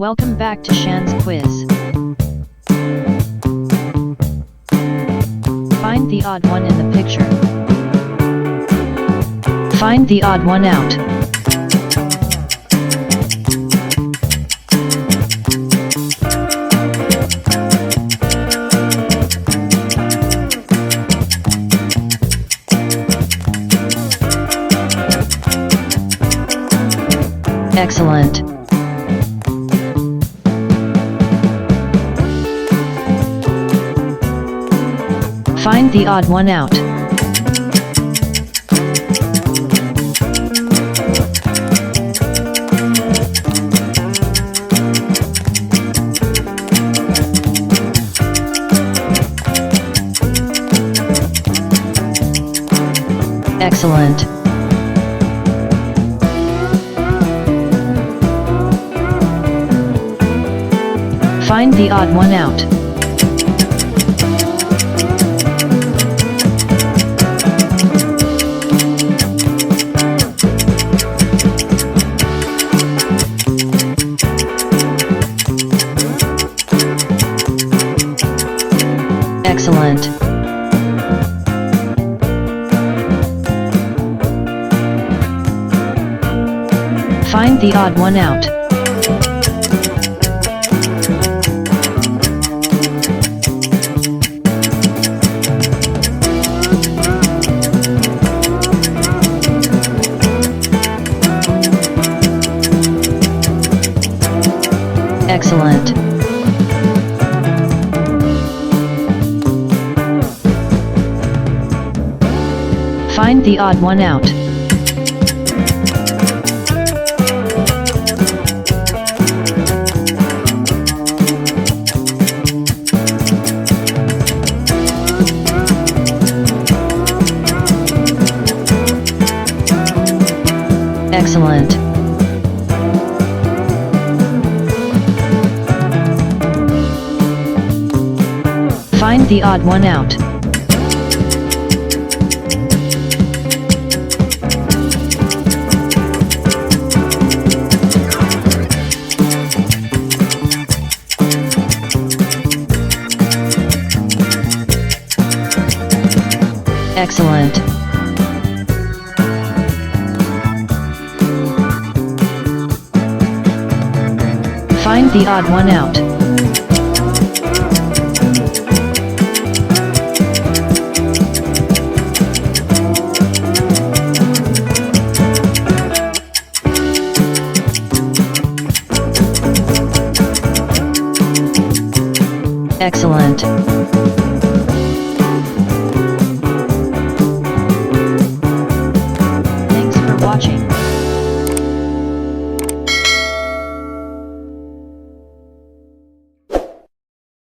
Welcome back to shansquiz. Find the odd one in the picture. Find the odd one out. Excellent. Find the odd one out. Excellent. Find the odd one out. Excellent. Find the odd one out. Excellent. Find the odd one out. Excellent. Find the odd one out. Excellent. Find the odd one out. Excellent.